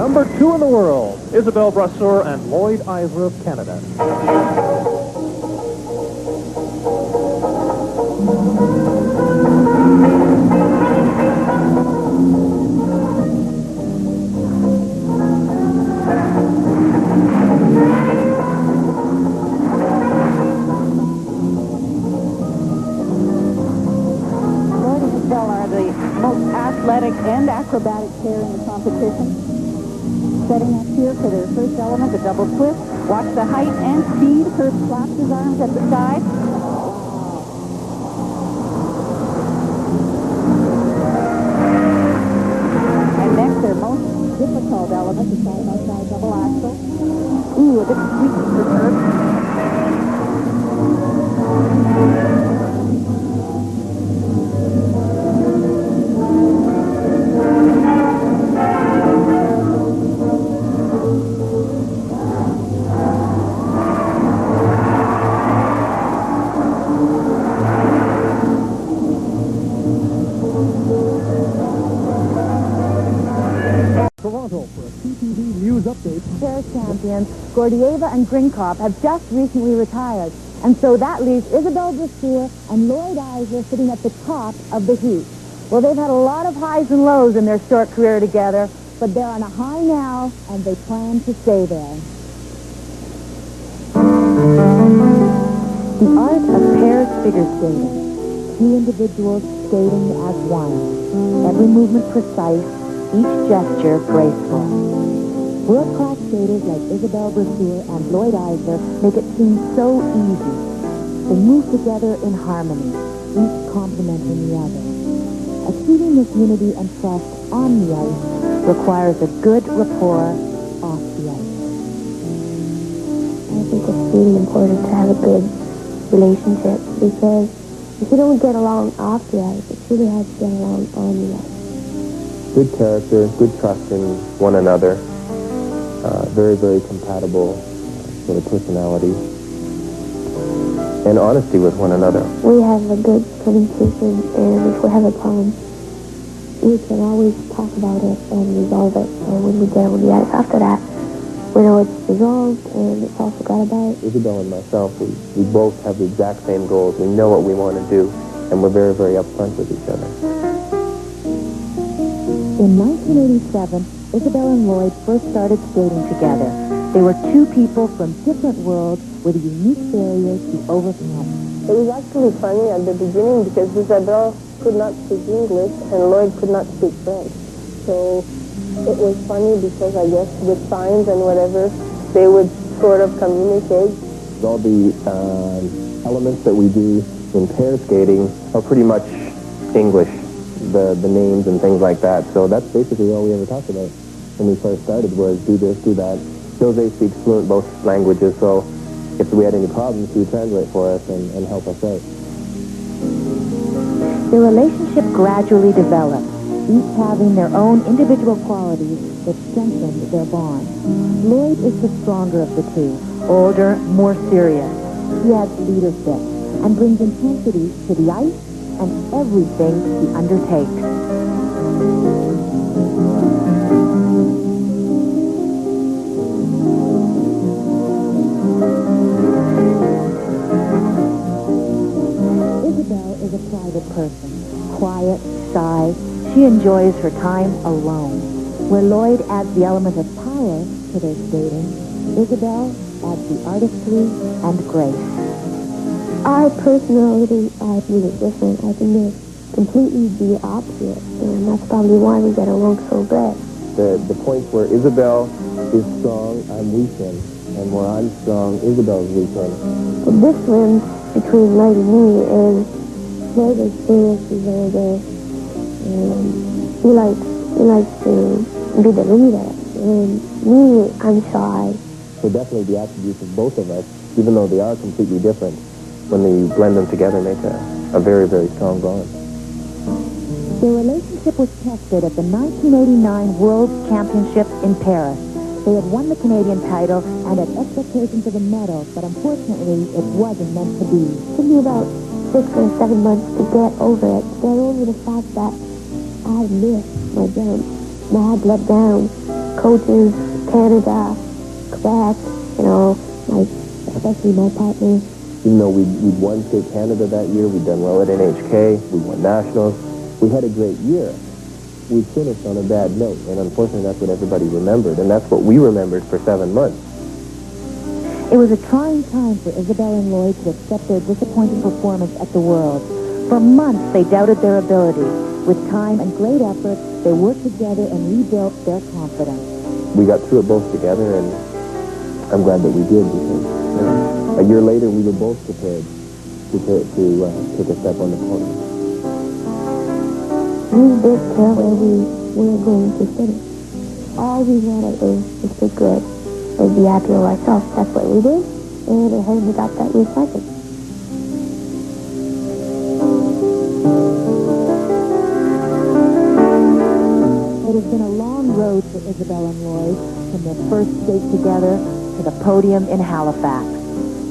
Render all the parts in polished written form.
Number 2 in the world, Isabelle Brasseur and Lloyd Eisler of Canada. Most athletic and acrobatic pair in the competition. Setting up here for their first element, the double twist. Watch the height and speed. Herb claps his arms at the side. And next, their most difficult element, the side-by-side double axel. Ooh, a bit squeaky for Herb. Toronto for a CTV News Update. Paris champions Gordieva and Grinkop have just recently retired, and so that leaves Isabelle Brasseur and Lloyd Eisler sitting at the top of the heap. Well, they've had a lot of highs and lows in their short career together, but they're on a high now, and they plan to stay there. The art of pairs figure skating. Two individuals skating as one. Every movement precise, each gesture graceful. World-class skaters like Isabelle Brasseur and Lloyd Eisler make it seem so easy. They move together in harmony, each complementing the other. Achieving this unity and trust on the ice requires a good rapport off the ice. I think it's really important to have a good relationship because if you don't get along off the ice, it's really hard to get along on the ice. Good character, good trust in one another, very, very compatible sort of personality, and honesty with one another. We have a good communication, and if we have a problem, we can always talk about it and resolve it. And when we get on the ice after that, we know it's resolved and it's all forgot about. Isabelle and myself, we both have the exact same goals. We know what we want to do, and we're very, very upfront with each other. In 1987, Isabelle and Lloyd first started skating together. They were two people from different worlds with unique barriers to overcome. It was actually funny at the beginning because Isabelle could not speak English and Lloyd could not speak French. So it was funny because I guess with signs and whatever, they would sort of communicate. All the elements that we do in pair skating are pretty much English. The names and things like that. So that's basically all we ever talked about when we first started was do this, do that. Jose speaks fluent both languages, so if we had any problems, he would translate for us and help us out. The relationship gradually developed, each having their own individual qualities that strengthened their bond. Lloyd is the stronger of the two, older, more serious. He has leadership and brings intensity to the ice and everything he undertakes. Isabelle is a private person, quiet, shy. She enjoys her time alone. Where Lloyd adds the element of power to their skating, Isabelle adds the artistry and grace. Our personality are really different. I think they're completely the opposite, and that's probably why we get along so good. The points where Isabelle is strong, I'm weak in, and where I'm strong, Isabelle's weak in. The difference between Lloyd and me is Lloyd is serious, he's older, and he likes to be the leader, and me, I'm shy. So definitely the attributes of both of us, even though they are completely different, when they blend them together, make a very, very strong bond. Their relationship was tested at the 1989 World Championships in Paris. They had won the Canadian title and had expectations of a medal, but unfortunately, it wasn't meant to be. It took me about 6 or 7 months to get over the fact that I had missed my jump. I had let down. coaches, Canada, Quebec, especially my partner. Even though we'd won State Canada that year, we'd done well at NHK, we won nationals, we had a great year. We finished on a bad note, and unfortunately that's what everybody remembered, and that's what we remembered for 7 months. It was a trying time for Isabel and Lloyd to accept their disappointing performance at the World. For months, they doubted their ability. With time and great effort, they worked together and rebuilt their confidence. We got through it both together, and I'm glad that we did, because a year later we were both prepared to take a step on the podium. We did care where we were going to finish. All we wanted is to be good and be happy with ourselves. That's what we did, and it ended up that we were second. It has been a long road for Isabel and Lloyd, from their first skate together to the podium in Halifax.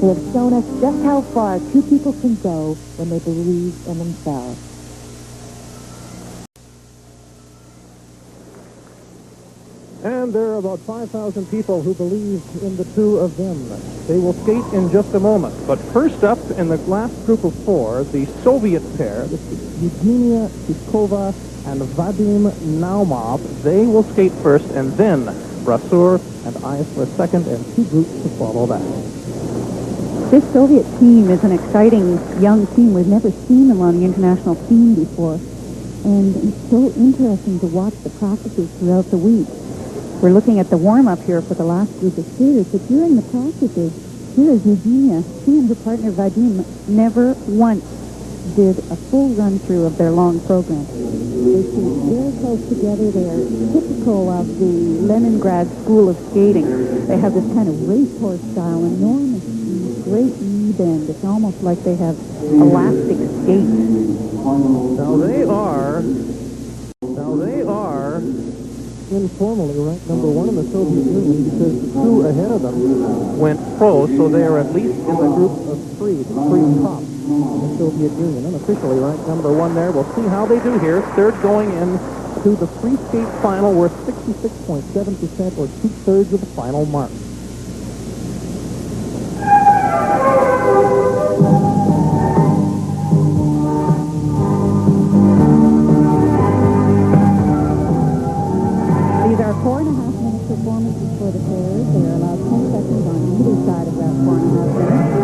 They have shown us just how far two people can go when they believe in themselves. And there are about 5,000 people who believe in the two of them. They will skate in just a moment. But first up in the last group of four, the Soviet pair, this is Eugenia Tiskova and Vadim Naumov. They will skate first, and then Brasseur and Eisler second, and two groups to follow that. This Soviet team is an exciting young team. We've never seen them on the international scene before. And it's so interesting to watch the practices throughout the week. We're looking at the warm-up here for the last group of skaters, but during the practices, here is Eugenia. She and her partner Vadim never once did a full run-through of their long program. They skate very close together. They are typical of the Leningrad school of skating. They have this kind of racehorse style, enormous, great knee bend. It's almost like they have elastic skates. Now they are informally ranked number one in the Soviet Union, because the two ahead of them went pro, so they are at least in the group of three, the three top in the Soviet Union. Unofficially ranked number one there. We'll see how they do here. Third going in to the free skate final, worth 66.7%, or 2/3 of the final mark. These are 4.5-minute performances for the pairs. They are allowed 10 seconds on either side of that 4.5 minutes.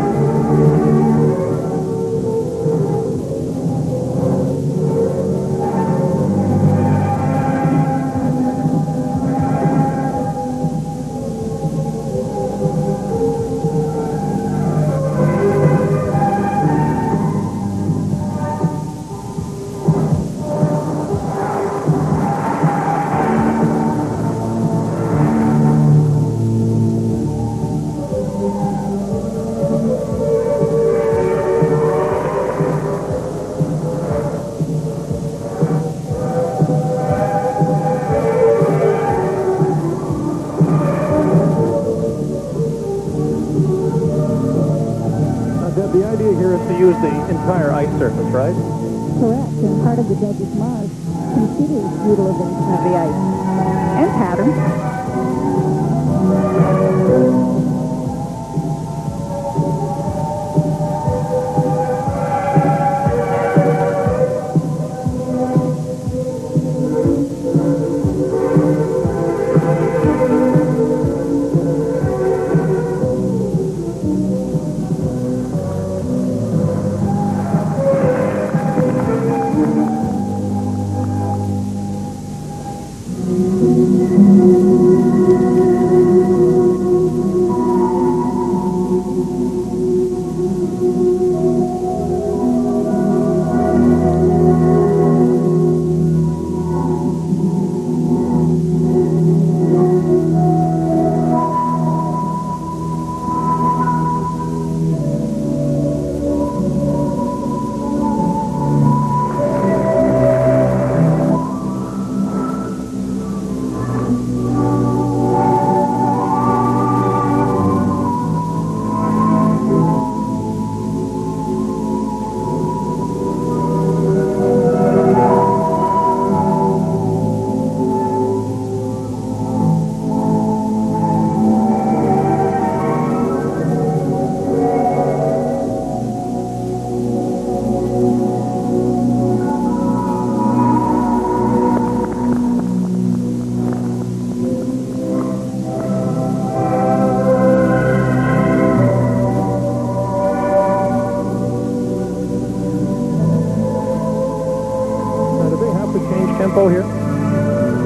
The idea here is to use the entire ice surface, right? Correct, and part of the judges' mark considers utilization of the ice and pattern.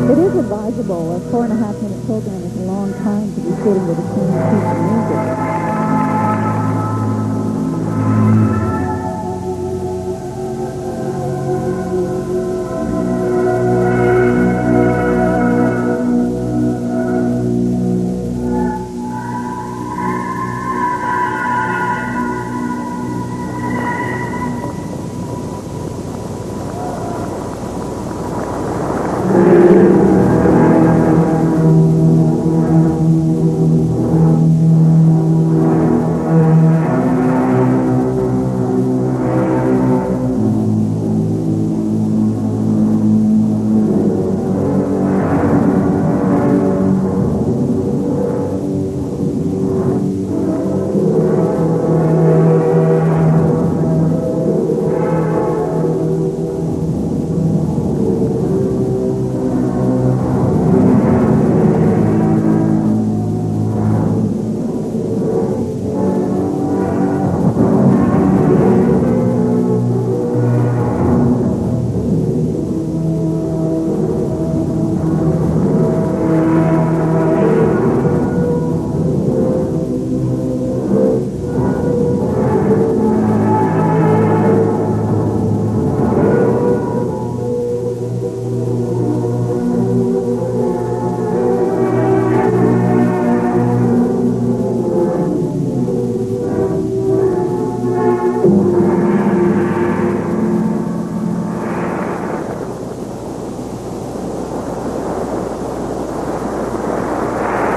It is advisable. A 4.5-minute program is a long time to be sitting with a clean piece of music.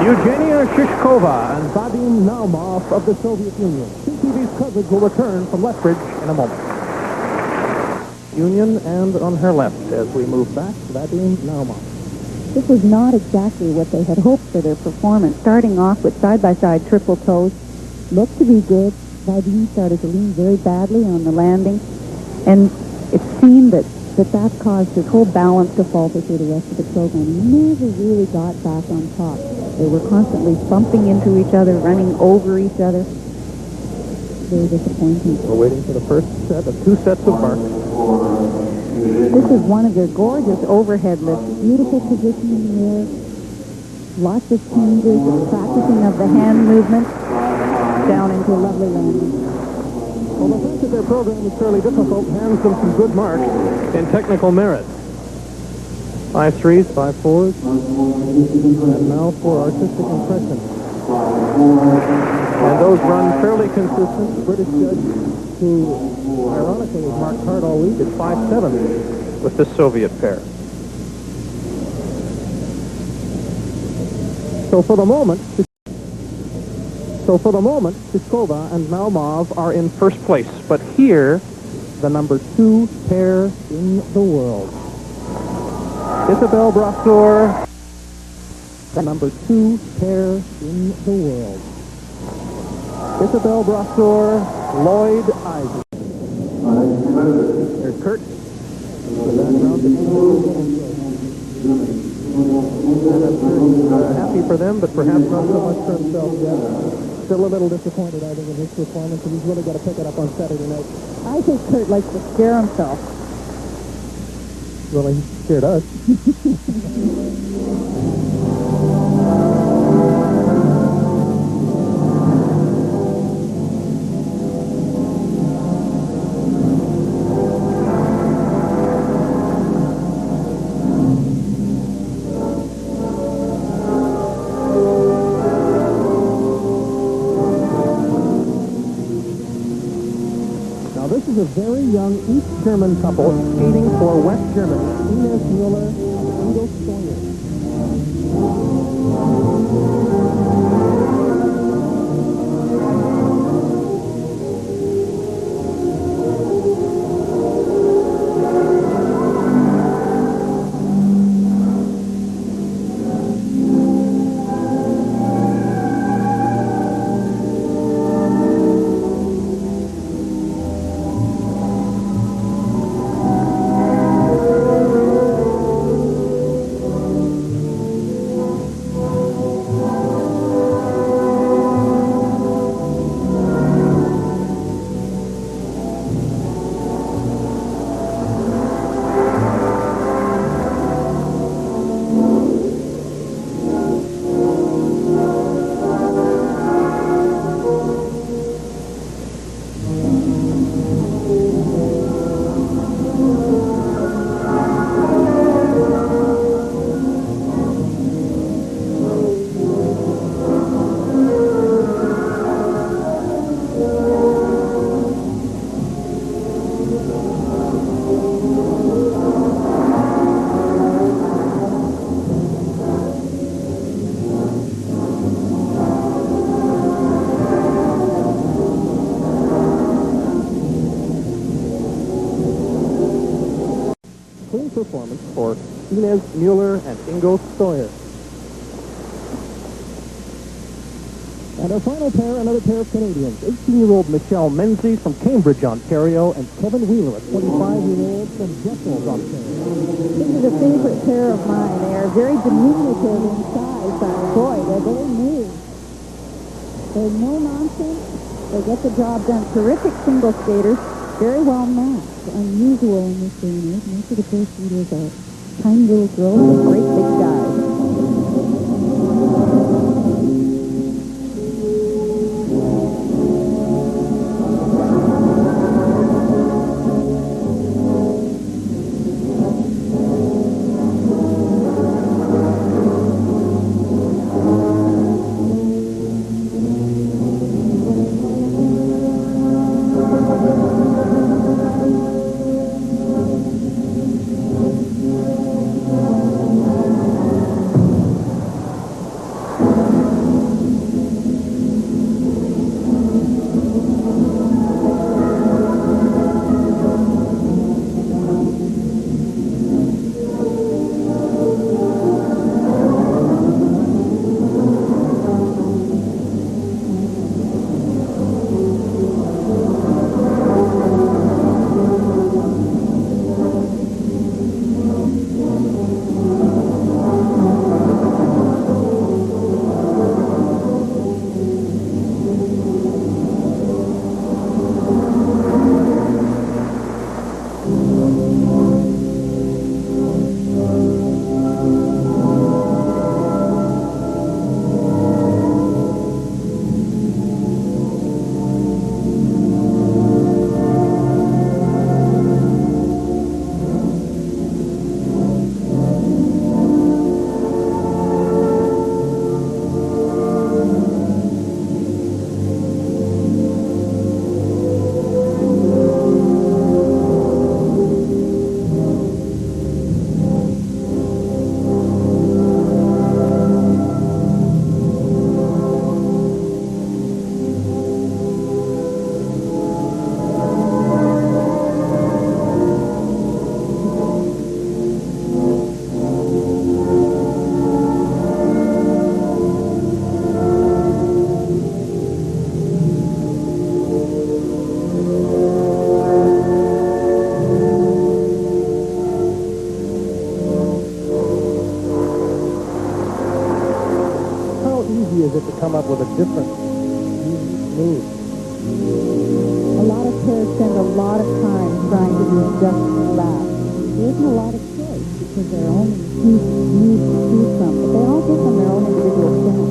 Eugenia Shishkova and Vadim Naumov of the Soviet Union. CTV's coverage will return from Lethbridge in a moment. Union, and on her left, as we move back, Vadim Naumov. This was not exactly what they had hoped for their performance. Starting off with side-by-side triple toes, looked to be good. Vadim started to lean very badly on the landing, and it seemed that caused his whole balance to falter through the rest of the program. He never really got back on top. They were constantly bumping into each other, running over each other. Very disappointing. We're waiting for the first set of 2 sets of marks. This is one of their gorgeous overhead lifts. Beautiful position in the air. Lots of changes, practicing of the hand movement down into a lovely landing. Well, the fact that their program is fairly difficult hands them some good marks in technical merit. 5 3s, 5 4s, and now for artistic impression. And those run fairly consistent. The British judge, who ironically has marked hard all week, is 5-7 with the Soviet pair. So for the moment, Shishkova and Naumov are in first place. But here, the number 2 pair in the world. Isabelle Brasseur, the number 2 pair in the world. Isabelle Brasseur, Lloyd Isaac. There's Kurt. The background happy for them, but perhaps not so much for himself yet. Still a little disappointed, I think, in his performance, and he's really got to pick it up on Saturday night. I think Kurt likes to scare himself. Well, he scared us. This is a very young East German couple skating for West Germany. Ines Müller and Udo Stoyer. fine performance for Inez Mueller and Ingo Sawyer. And our final pair, another pair of Canadians, 18-year-old Michelle Menzies from Cambridge, Ontario, and Kevin Wheeler, a 25-year-old from Jeffels, Ontario. This is a favorite pair of mine. They are very diminutive in size, but boy, they're very new. They're no nonsense. They get the job done. Terrific single skaters, very well matched. Unusual in this day and age. Most of the pro skaters are tiny little girls with great big guys. Come up with a different move. A lot of pairs spend a lot of time trying to do just that. There isn't a lot of choice because there are only a few moves to choose from, but they all give them their own individual style.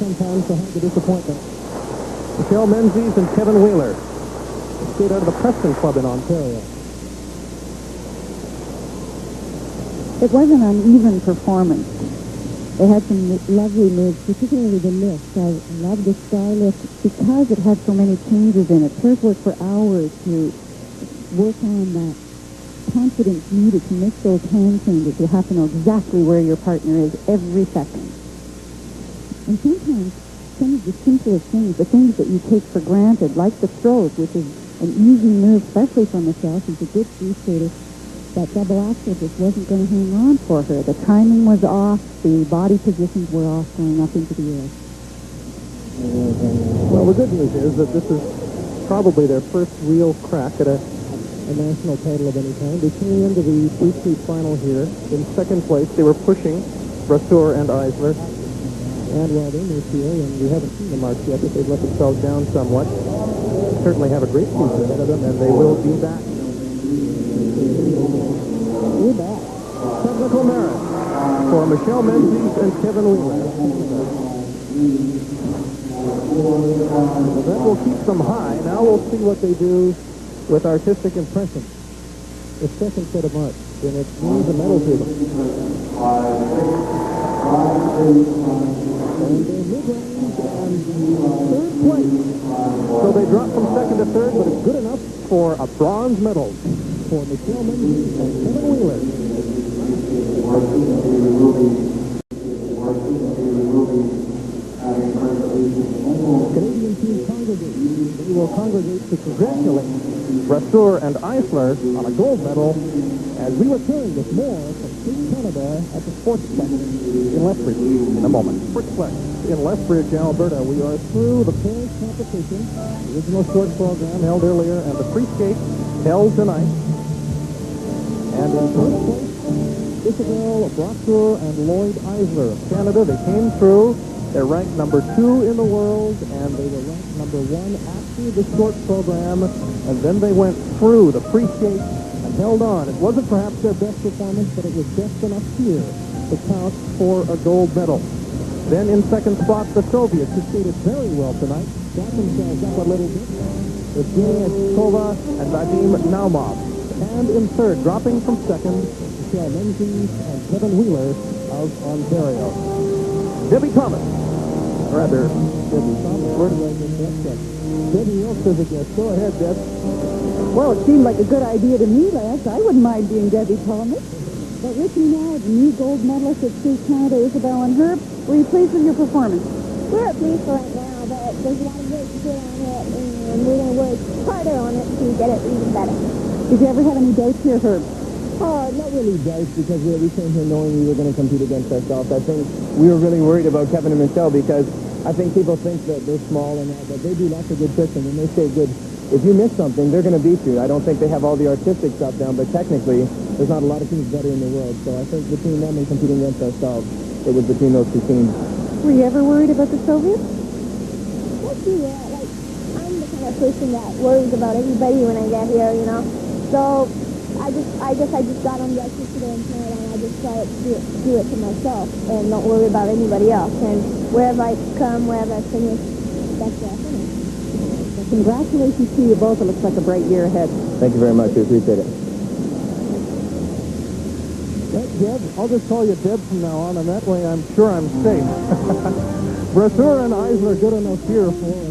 sometimes to hide the disappointment. Michelle Menzies and Kevin Wheeler, straight out of the Preston Club in Ontario. It was an uneven performance. They had some lovely moves, particularly the lift. I love the star lift because it had so many changes in it. Pairs worked for hours to work on that confidence needed to make those hand changes. You have to know exactly where your partner is every second. And sometimes some of the simplest things, the things that you take for granted, like the throws, which is an easy move, especially for Michelle. She's a good free skater. That double axel just wasn't going to hang on for her. The timing was off. The body positions were off, going up into the air. Well, the good news is that this is probably their first real crack at a national title of any kind. They came into the Blue Street final here in second place. They were pushing Brasseur and Eisler. And while they move here, and we haven't seen the marks yet, but they've let themselves down somewhat. Certainly have a great future ahead of them, and they will be back. We're back. Technical merit for Michelle Menzies and Kevin Wheeler. Well, that will keep them high. Now we'll see what they do with artistic impression. The second set of marks, and it means a medal to them. And they're mid-range and third place. So they dropped from second to third, but it's good enough for a bronze medal for Michelle Menzies and Kevin Wheeler. Canadian team congregate. They will congregate to congratulate Brasseur and Eisler on a gold medal as we return with more from Team Canada at the Sportsplex in Lethbridge in a moment. Sportsplex in Lethbridge, Alberta. We are through the pairs competition, the original short program held earlier, and the free skate held tonight. And in first place, Isabelle Brasseur and Lloyd Eisler of Canada. They came through. They're ranked number 2 in the world, and they were ranked number 1 after the short program, and then they went through the free skate and held on. It wasn't perhaps their best performance, but it was just enough here to count for a gold medal. Then in second spot, the Soviets, who skated very well tonight, got themselves up a little bit. Evgenia Shkova and Vadim Naumov. And in third, dropping from second, Michelle Menzies and Kevin Wheeler of Ontario. Debbie Thomas. Rather, Debbie Thomas. Where did I get that? Debbie Wilkes is a guest. Go ahead, Deb. Well, it seemed like a good idea to me, Les. I wouldn't mind being Debbie Thomas. But with me now, the new gold medalist at Skate Canada, Isabelle and Herb. Were you pleased with your performance? We're pleased right now, but there's a lot of work to get on it, and we're going to work harder on it to get it even better. Did you ever have any doubts here, Herb? Not really doubts, because we came here knowing we were going to compete against ourselves. I think we were really worried about Kevin and Michelle because I think people think that they're small and that, but they do lots of good tricks, and when they say good, if you miss something, they're going to beat you. I don't think they have all the artistic stuff down, but technically, there's not a lot of teams better in the world. So I think between them and competing against ourselves, it was between those two teams. Were you ever worried about the Soviets? Yeah, like, I'm the kind of person that worries about everybody when I get here, you know. So I guess I just got on the artistic and I just try to do it to myself and don't worry about anybody else. And wherever I come, wherever I finish, that's where I finish. Well, congratulations to you both. It looks like a bright year ahead. Thank you very much. We appreciate it. That's Deb. I'll just call you Deb from now on, and that way I'm sure I'm safe. Brasseur and Eisler good enough here for